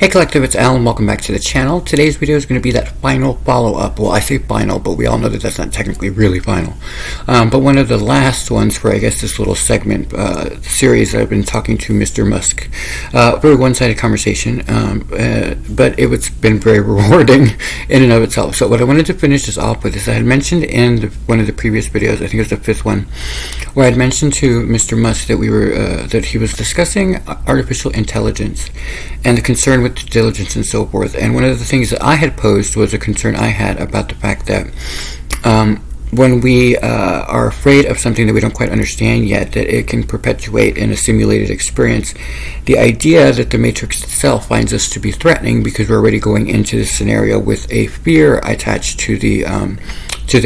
Hey Collective, it's Alan. Welcome back to the channel. Today's video is going to be that final follow-up. Well, I say final, but we all know that that's not technically really final. But one of the last ones for, I guess, this little segment series. I've been talking to Mr. Musk. Very one-sided conversation, but it's been very rewarding in and of itself. So what I wanted to finish this off with is I had mentioned in one of the previous videos, I think it was the fifth one, where I had mentioned to Mr. Musk that that he was discussing artificial intelligence and the concern with diligence and so forth. And one of the things that I had posed was a concern I had about the fact that when we are afraid of something that we don't quite understand yet, that it can perpetuate in a simulated experience. The idea that the Matrix itself finds us to be threatening because we're already going into this scenario with a fear attached to the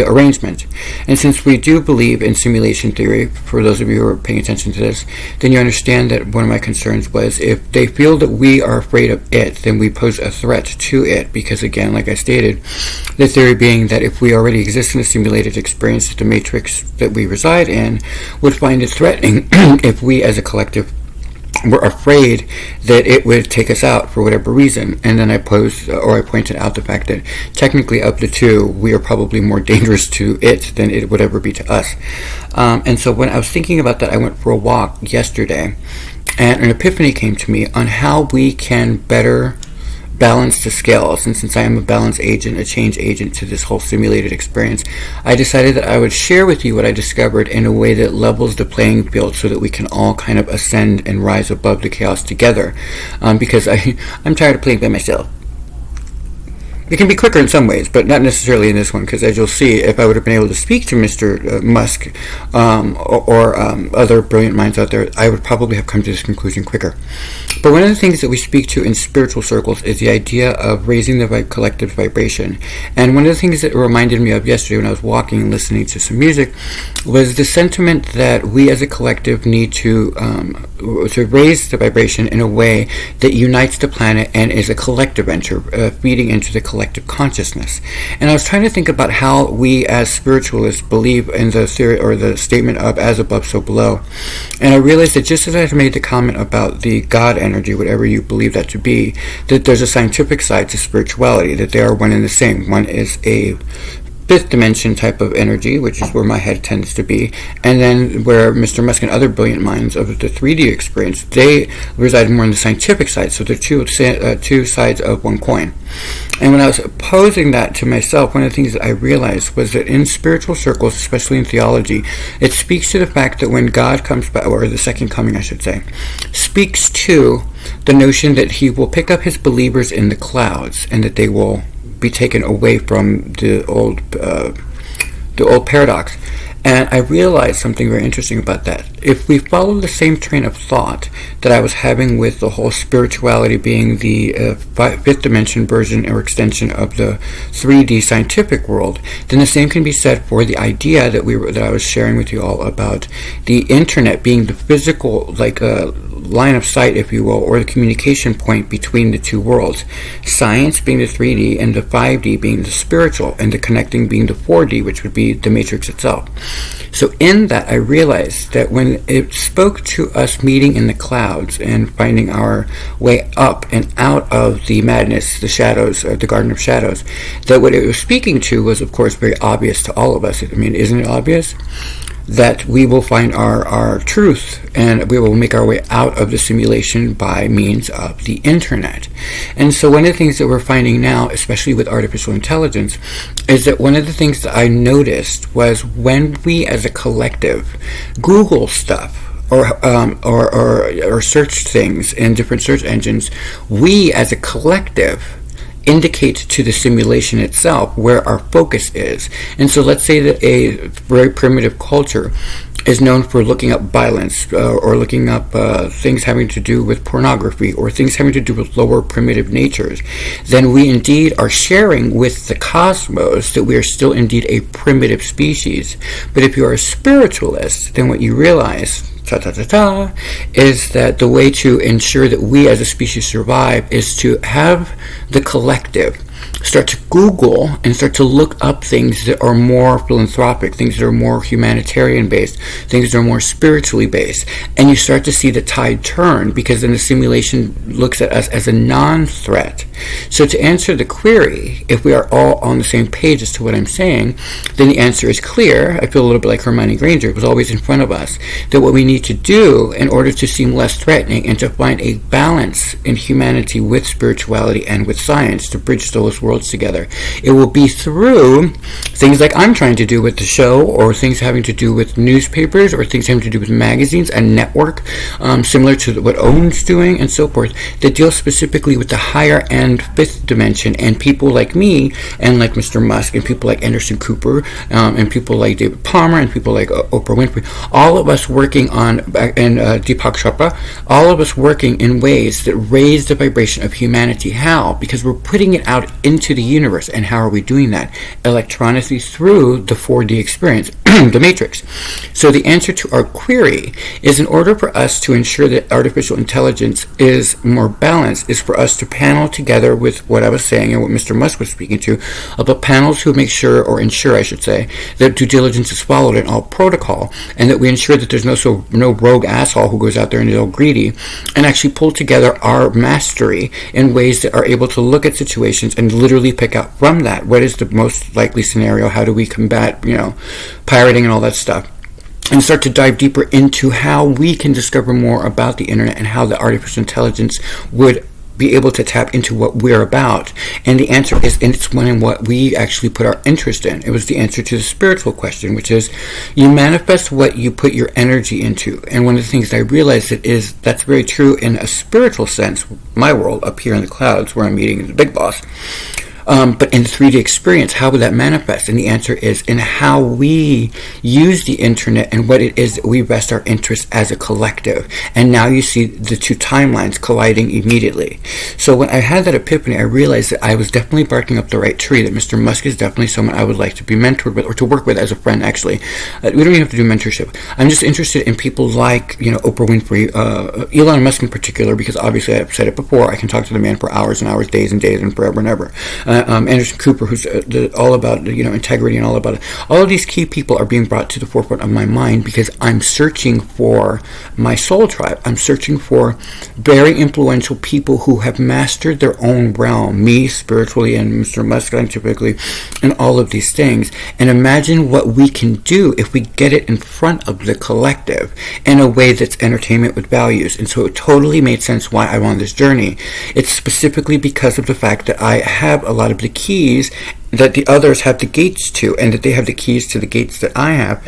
arrangement. And since we do believe in simulation theory, for those of you who are paying attention to this, then you understand that one of my concerns was if they feel that we are afraid of it, then we pose a threat to it, because again, like I stated, the theory being that if we already exist in a simulated experience, the Matrix that we reside in would find it threatening if we as a collective were afraid that it would take us out for whatever reason. And then I pointed out the fact that technically of the two, we are probably more dangerous to it than it would ever be to us. And so when I was thinking about that, I went for a walk yesterday, and an epiphany came to me on how we can better balance the scales. And since I am a balance agent, a change agent to this whole simulated experience, I decided that I would share with you what I discovered in a way that levels the playing field so that we can all kind of ascend and rise above the chaos together. Because I'm tired of playing by myself. It can be quicker in some ways, but not necessarily in this one, because as you'll see, if I would have been able to speak to Mr. Musk or other brilliant minds out there, I would probably have come to this conclusion quicker. But one of the things that we speak to in spiritual circles is the idea of raising the collective vibration. And one of the things that it reminded me of yesterday when I was walking and listening to some music was the sentiment that we as a collective need to raise the vibration in a way that unites the planet and is a collective venture, feeding into the collective consciousness. And I was trying to think about how we as spiritualists believe in the theory or the statement of as above so below. And I realized that just as I had made the comment about the God energy, whatever you believe that to be, that there's a scientific side to spirituality, that they are one and the same. One is a fifth dimension type of energy, which is where my head tends to be, and then where Mr. Musk and other brilliant minds of the 3D experience, they reside more on the scientific side. So they're two sides of one coin. And when I was posing that to myself, one of the things that I realized was that in spiritual circles, especially in theology, it speaks to the fact that when God comes back, or the second coming I should say, speaks to the notion that he will pick up his believers in the clouds and that they will be taken away from the old paradox. And I realized something very interesting about that. If we follow the same train of thought that I was having with the whole spirituality being the fifth dimension version or extension of the 3D scientific world, then the same can be said for the idea that I was sharing with you all about the internet being the physical, like line of sight, if you will, or the communication point between the two worlds. Science being the 3D and the 5D being the spiritual, and the connecting being the 4D, which would be the Matrix itself. So in that, I realized that when it spoke to us meeting in the clouds and finding our way up and out of the madness, the shadows, the Garden of Shadows, that what it was speaking to was, of course, very obvious to all of us. I mean, isn't it obvious? That we will find our truth and we will make our way out of the simulation by means of the internet. And so one of the things that we're finding now, especially with artificial intelligence, is that one of the things that I noticed was when we as a collective Google stuff or search things in different search engines, we as a collective indicate to the simulation itself where our focus is. And so let's say that a very primitive culture is known for looking up violence or looking up things having to do with pornography or things having to do with lower primitive natures, then we indeed are sharing with the cosmos that we are still indeed a primitive species. But if you are a spiritualist, then what you realize is that the way to ensure that we as a species survive is to have the collective start to Google and start to look up things that are more philanthropic, things that are more humanitarian based, things that are more spiritually based, and you start to see the tide turn, because then the simulation looks at us as a non-threat. So to answer the query, if we are all on the same page as to what I'm saying, then the answer is clear. I feel a little bit like Hermione Granger. It was always in front of us, that what we need to do in order to seem less threatening and to find a balance in humanity with spirituality and with science, to bridge those worlds together, it will be through things like I'm trying to do with the show, or things having to do with newspapers, or things having to do with magazines and network, similar to what Owen's doing and so forth, that deal specifically with the higher end fifth dimension, and people like me and like Mr. Musk and people like Anderson Cooper, and people like David Palmer and people like Oprah Winfrey, all of us working on, and Deepak Chopra, all of us working in ways that raise the vibration of humanity. How? Because we're putting it out into the universe. And how are we doing that? Electronically, through the 4D experience, the Matrix. So the answer to our query is, in order for us to ensure that artificial intelligence is more balanced, is for us to panel together with what I was saying and what Mr. Musk was speaking to, about panels who make sure, or ensure I should say, that due diligence is followed in all protocol, and that we ensure that there's no rogue asshole who goes out there and is all greedy, and actually pull together our mastery in ways that are able to look at situations and literally pick out from that what is the most likely scenario, how do we combat, pirating and all that stuff, and start to dive deeper into how we can discover more about the internet and how the artificial intelligence would be able to tap into what we're about. And the answer is, and it's one in what we actually put our interest in. It was the answer to the spiritual question, which is, you manifest what you put your energy into. And one of the things I realized that's very true in a spiritual sense, my world up here in the clouds where I'm meeting the big boss. But in the 3D experience, how would that manifest? And the answer is in how we use the internet and what it is that we rest our interest as a collective. And now you see the two timelines colliding immediately. So when I had that epiphany, I realized that I was definitely barking up the right tree, that Mr. Musk is definitely someone I would like to be mentored with, or to work with as a friend, actually. We don't even have to do mentorship. I'm just interested in people like, Oprah Winfrey, Elon Musk in particular, because obviously I've said it before, I can talk to the man for hours and hours, days and days, and forever and ever. Anderson Cooper, who's all about integrity and all about it. All of these key people are being brought to the forefront of my mind, because I'm searching for my soul tribe. I'm searching for very influential people who have mastered their own realm, me spiritually and Mr. Musk scientifically, and all of these things. And imagine what we can do if we get it in front of the collective in a way that's entertainment with values. And so it totally made sense why I'm on this journey. It's specifically because of the fact that I have a lot of the keys that the others have the gates to, and that they have the keys to the gates that I have.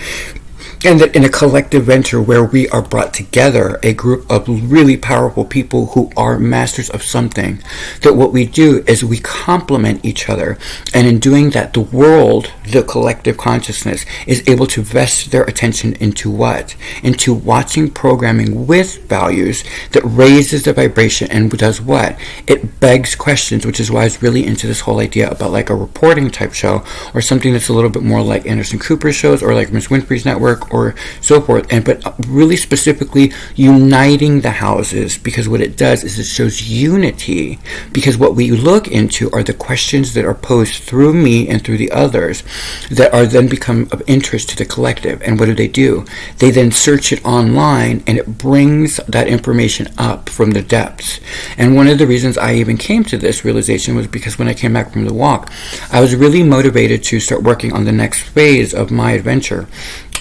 And that in a collective venture where we are brought together, a group of really powerful people who are masters of something, that what we do is we complement each other. And in doing that, the world, the collective consciousness, is able to vest their attention into what? Into watching programming with values that raises the vibration and does what? It begs questions, which is why I was really into this whole idea about like a reporting type show, or something that's a little bit more like Anderson Cooper's shows, or like Miss Winfrey's Network, or so forth, but really specifically uniting the houses, because what it does is it shows unity, because what we look into are the questions that are posed through me and through the others that are then become of interest to the collective. And what do? They then search it online, and it brings that information up from the depths. And one of the reasons I even came to this realization was because when I came back from the walk, I was really motivated to start working on the next phase of my adventure.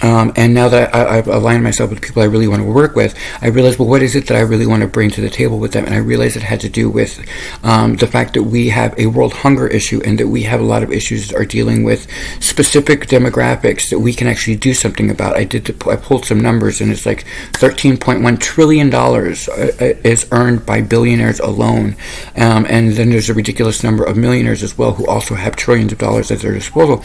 And now that I've aligned myself with people I really want to work with, I realized, well, what is it that I really want to bring to the table with them? And I realized it had to do with the fact that we have a world hunger issue, and that we have a lot of issues that are dealing with specific demographics that we can actually do something about. I pulled some numbers, and it's like $13.1 trillion is earned by billionaires alone. And then there's a ridiculous number of millionaires as well who also have trillions of dollars at their disposal.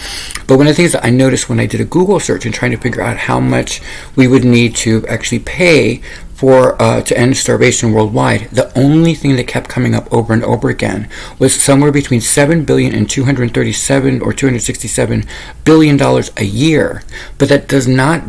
But one of the things that I noticed when I did a Google search and trying to figure out how much we would need to actually pay for to end starvation worldwide, the only thing that kept coming up over and over again was somewhere between $7 billion and $237 or $267 billion a year. But that does not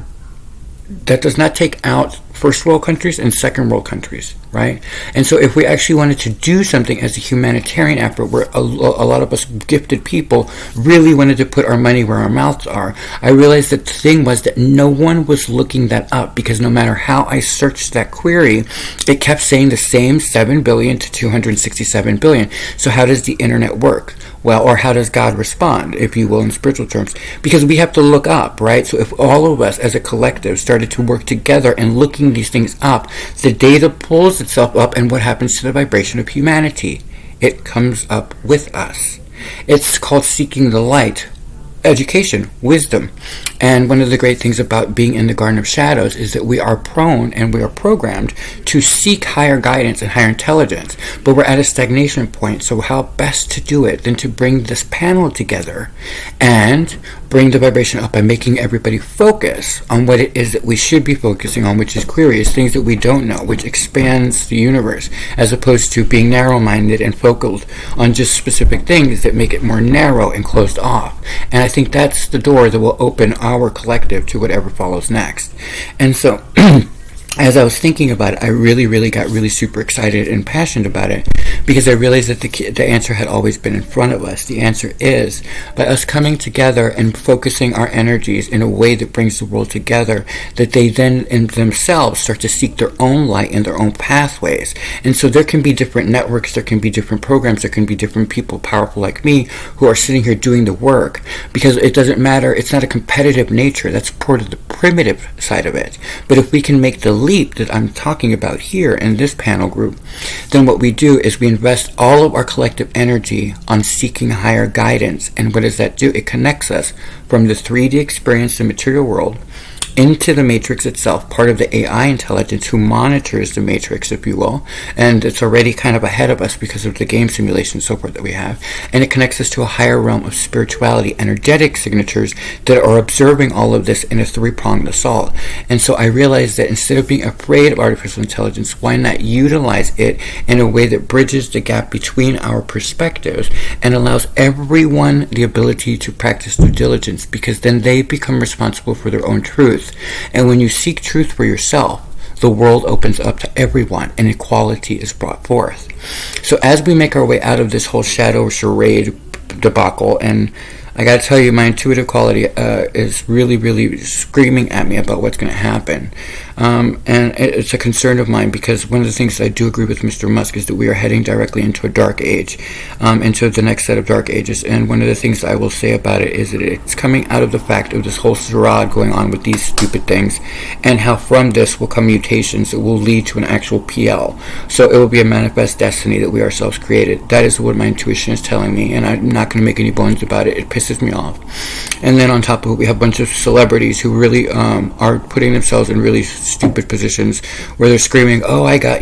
take out first world countries and second world countries, right? And so if we actually wanted to do something as a humanitarian effort, where a lot of us gifted people really wanted to put our money where our mouths are, I realized that the thing was that no one was looking that up, because no matter how I searched that query, it kept saying the same 7 billion to 267 billion. So how does the internet work? Well, or how does God respond, if you will, in spiritual terms? Because we have to look up, right? So if all of us as a collective started to work together and looking these things up, the data pulls itself up, and what happens to the vibration of humanity? It comes up with us. It's called seeking the light, education, wisdom. And one of the great things about being in the Garden of Shadows is that we are prone and we are programmed to seek higher guidance and higher intelligence. But we're at a stagnation point, so how best to do it than to bring this panel together and bring the vibration up by making everybody focus on what it is that we should be focusing on, which is queries, things that we don't know, which expands the universe, as opposed to being narrow-minded and focused on just specific things that make it more narrow and closed off. And I think that's the door that will open our collective to whatever follows next. And so as I was thinking about it, I really got super excited and passionate about it, because I realized that the answer had always been in front of us. The answer is by us coming together and focusing our energies in a way that brings the world together, that they then in themselves start to seek their own light and their own pathways. And so there can be different networks, there can be different programs, there can be different people powerful like me who are sitting here doing the work, because it doesn't matter. It's not a competitive nature. That's part of the primitive side of it. But if we can make the leap that I'm talking about here in this panel group, then what we do is we invest all of our collective energy on seeking higher guidance. And what does that do? It connects us from the 3D experience, the material world, into the matrix itself, part of the AI intelligence who monitors the matrix, if you will, and it's already kind of ahead of us because of the game simulation and so forth that we have, and it connects us to a higher realm of spirituality, energetic signatures that are observing all of this in a three-pronged assault. And so I realized that instead of being afraid of artificial intelligence, why not utilize it in a way that bridges the gap between our perspectives and allows everyone the ability to practice due diligence, because then they become responsible for their own truth. And when you seek truth for yourself, the world opens up to everyone and equality is brought forth. So as we make our way out of this whole shadow charade debacle, and I gotta tell you, my intuitive quality is really screaming at me about what's going to happen. And it's a concern of mine, because one of the things I do agree with Mr. Musk is that we are heading directly into a dark age, into the next set of dark ages. And one of the things I will say about it is that it's coming out of the fact of this whole charade going on with these stupid things, and how from this will come mutations that will lead to an actual PL. So it will be a manifest destiny that we ourselves created. That is what my intuition is telling me, and I'm not going to make any bones about it. It pisses me off. And then on top of it, we have a bunch of celebrities who really are putting themselves in really stupid positions where they're screaming, oh, I got,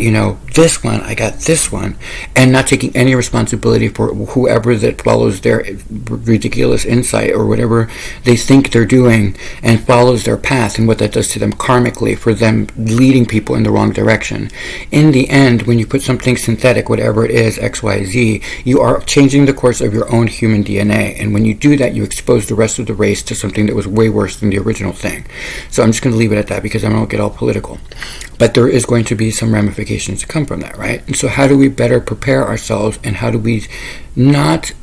this one, I got this one, and not taking any responsibility for whoever that follows their ridiculous insight or whatever they think they're doing and follows their path, and what that does to them karmically for them leading people in the wrong direction. In the end, when you put something synthetic, whatever it is, XYZ, you are changing the course of your own human DNA, and when you do that, you expose the rest of the race to something that was way worse than the original thing. So I'm just going to leave it at that, because I don't get all political. But there is going to be some ramifications to come from that, right? And so how do we better prepare ourselves, and how do we not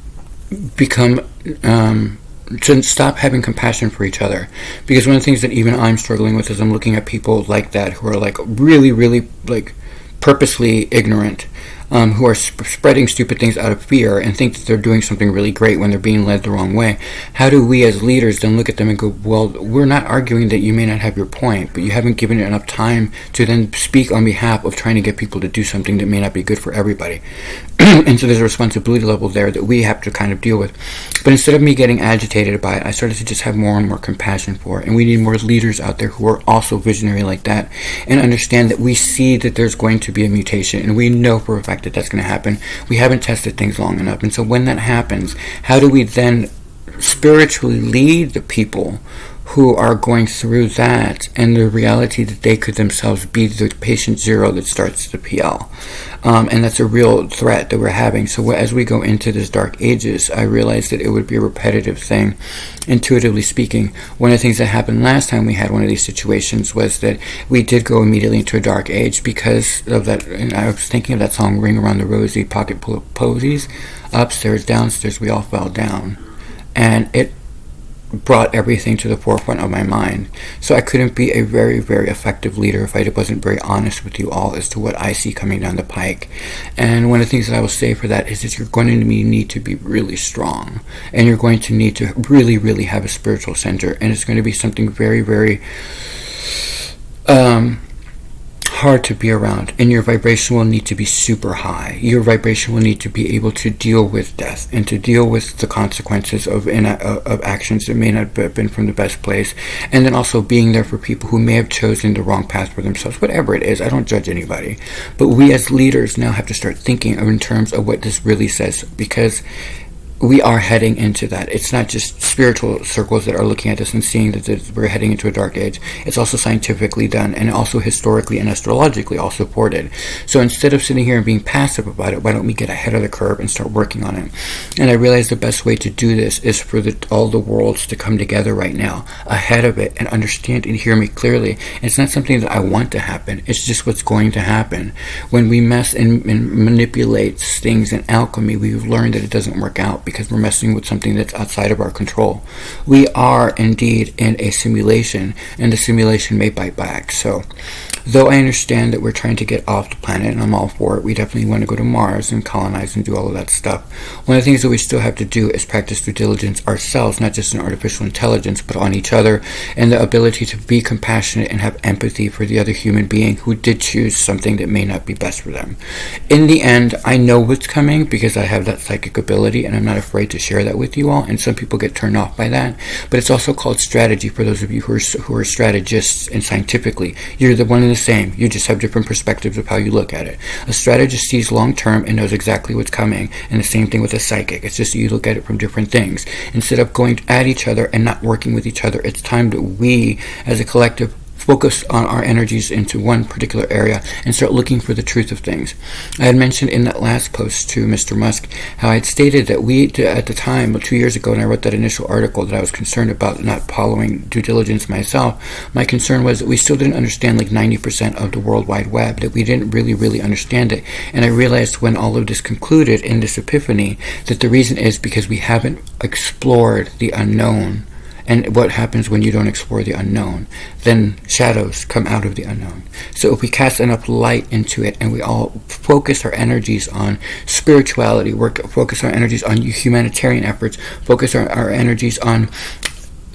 become to stop having compassion for each other? Because one of the things that even I'm struggling with is I'm looking at people like that who are like really like purposely ignorant, who are spreading stupid things out of fear and think that they're doing something really great when they're being led the wrong way. How do we as leaders then look at them and go, well, we're not arguing that you may not have your point, but you haven't given it enough time to then speak on behalf of trying to get people to do something that may not be good for everybody. And so there's a responsibility level there that we have to kind of deal with. But instead of me getting agitated by it, I started to just have more and more compassion for it. And we need more leaders out there who are also visionary like that, and understand that we see that there's going to be a mutation, and we know for a fact that that's going to happen. We haven't tested things long enough. And so when that happens, how do we then spiritually lead the people who are going through that, and the reality that they could themselves be the patient zero that starts the PL? And that's a real threat that we're having. So as we go into this dark ages, I realized that it would be a repetitive thing. Intuitively speaking, one of the things that happened last time we had one of these situations was that we did go immediately into a dark age because of that. And I was thinking of that song, Ring Around the Rosie, Pocket Full of Posies. Upstairs, downstairs, we all fell down. And it brought everything to the forefront of my mind. So I couldn't be a very, very effective leader if I wasn't very honest with you all as to what I see coming down the pike. And one of the things that I will say for that is that you're going to need to be really strong, and you're going to need to really, really have a spiritual center, and it's going to be something very, very hard to be around, and your vibration will need to be super high. Your vibration will need to be able to deal with death and to deal with the consequences of actions that may not have been from the best place, and then also being there for people who may have chosen the wrong path for themselves. Whatever it is, I don't judge anybody, but we as leaders now have to start thinking in terms of what this really says, because we are heading into that. It's not just spiritual circles that are looking at this and seeing that we're heading into a dark age. It's also scientifically done, and also historically and astrologically all supported. So instead of sitting here and being passive about it, why don't we get ahead of the curve and start working on it? And I realize the best way to do this is for all the worlds to come together right now, ahead of it, and understand and hear me clearly. And it's not something that I want to happen. It's just what's going to happen. When we mess and manipulate things in alchemy, we've learned that it doesn't work out, because we're messing with something that's outside of our control. We are indeed in a simulation, and the simulation may bite back. So though I understand that we're trying to get off the planet, and I'm all for it, we definitely want to go to Mars and colonize and do all of that stuff. One of the things that we still have to do is practice due diligence ourselves, not just in artificial intelligence, but on each other, and the ability to be compassionate and have empathy for the other human being who did choose something that may not be best for them. In the end, I know what's coming because I have that psychic ability, and I'm not afraid to share that with you all, and some people get turned off by that. But it's also called strategy for those of you who are strategists, and scientifically you're the one and the same. You just have different perspectives of how you look at it. A strategist sees long term and knows exactly what's coming, and the same thing with a psychic. It's just you look at it from different things. Instead of going at each other and not working with each other, it's time that we as a collective focus on our energies into one particular area and start looking for the truth of things. I had mentioned in that last post to Mr. Musk how I had stated that we, at the time, 2 years ago, when I wrote that initial article, that I was concerned about not following due diligence myself. My concern was that we still didn't understand like 90% of the World Wide Web, that we didn't really understand it. And I realized when all of this concluded in this epiphany that the reason is because we haven't explored the unknown. And what happens when you don't explore the unknown? Then shadows come out of the unknown. So if we cast enough light into it, and we all focus our energies on spirituality, focus our energies on humanitarian efforts, focus our energies on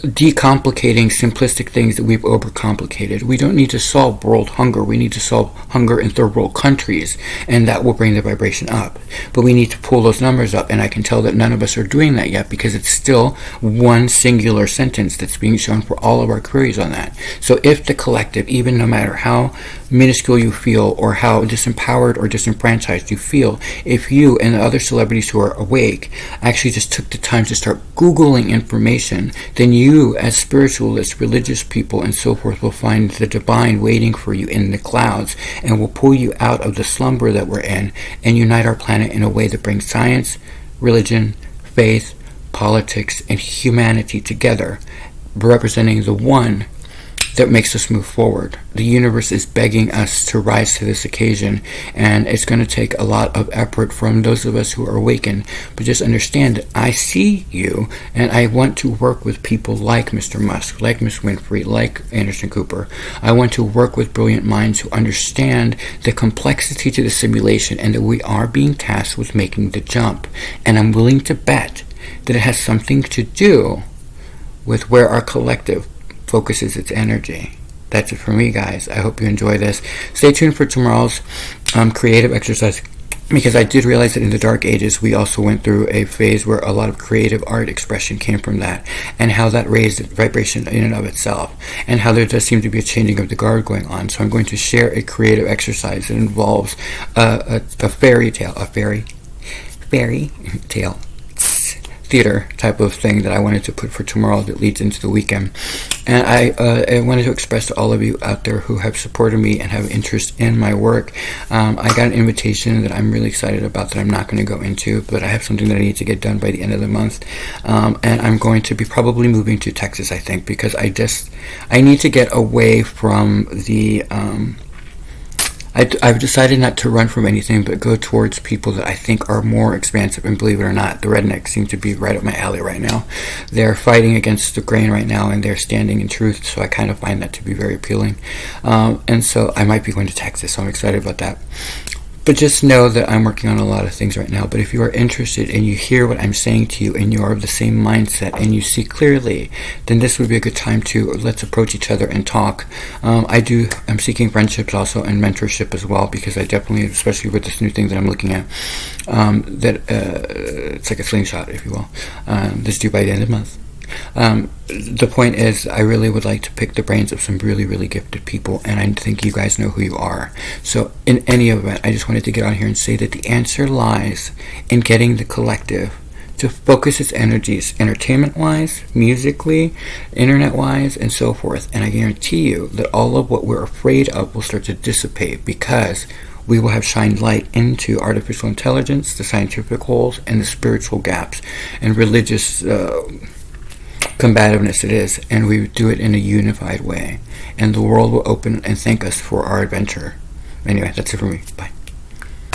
decomplicating simplistic things that we've overcomplicated. We don't need to solve world hunger. We need to solve hunger in third world countries, and that will bring the vibration up. But we need to pull those numbers up, and I can tell that none of us are doing that yet, because it's still one singular sentence that's being shown for all of our queries on that. So if the collective, even no matter how minuscule you feel or how disempowered or disenfranchised you feel, if you and the other celebrities who are awake actually just took the time to start Googling information, then you as spiritualists, religious people, and so forth will find the divine waiting for you in the clouds, and will pull you out of the slumber that we're in and unite our planet in a way that brings science, religion, faith, politics, and humanity together, representing the one that makes us move forward. The universe is begging us to rise to this occasion, and it's going to take a lot of effort from those of us who are awakened. But just understand that I see you, and I want to work with people like Mr. Musk, like Miss Winfrey, like Anderson Cooper. I want to work with brilliant minds who understand the complexity to the simulation, and that we are being tasked with making the jump. And I'm willing to bet that it has something to do with where our collective focuses its energy. That's it for me, guys. I hope you enjoy this. Stay tuned for tomorrow's creative exercise, because I did realize that in the Dark Ages we also went through a phase where a lot of creative art expression came from that, and how that raised the vibration in and of itself, and how there does seem to be a changing of the guard going on. So I'm going to share a creative exercise that involves a fairy tale, theater type of thing that I wanted to put for tomorrow that leads into the weekend. And I wanted to express to all of you out there who have supported me and have interest in my work. I got an invitation that I'm really excited about that I'm not going to go into, but I have something that I need to get done by the end of the month. And I'm going to be probably moving to Texas, I think, because I need to get away from the... I've decided not to run from anything, but go towards people that I think are more expansive. And believe it or not, the rednecks seem to be right up my alley right now. They're fighting against the grain right now, and they're standing in truth. So I kind of find that to be very appealing. And so I might be going to Texas. So I'm excited about that. But just know that I'm working on a lot of things right now. But if you are interested and you hear what I'm saying to you and you are of the same mindset and you see clearly, then this would be a good time to let's approach each other and talk. I'm seeking friendships also and mentorship as well, because I definitely, especially with this new thing that I'm looking at, it's like a slingshot, if you will. This due by the end of the month. The point is, I really would like to pick the brains of some really, really gifted people, and I think you guys know who you are. So in any event, I just wanted to get on here and say that the answer lies in getting the collective to focus its energies entertainment-wise, musically, internet-wise, and so forth. And I guarantee you that all of what we're afraid of will start to dissipate, because we will have shined light into artificial intelligence, the scientific holes, and the spiritual gaps, and religious combativeness it is, and we do it in a unified way, and the world will open and thank us for our adventure. Anyway, that's it for me. Bye.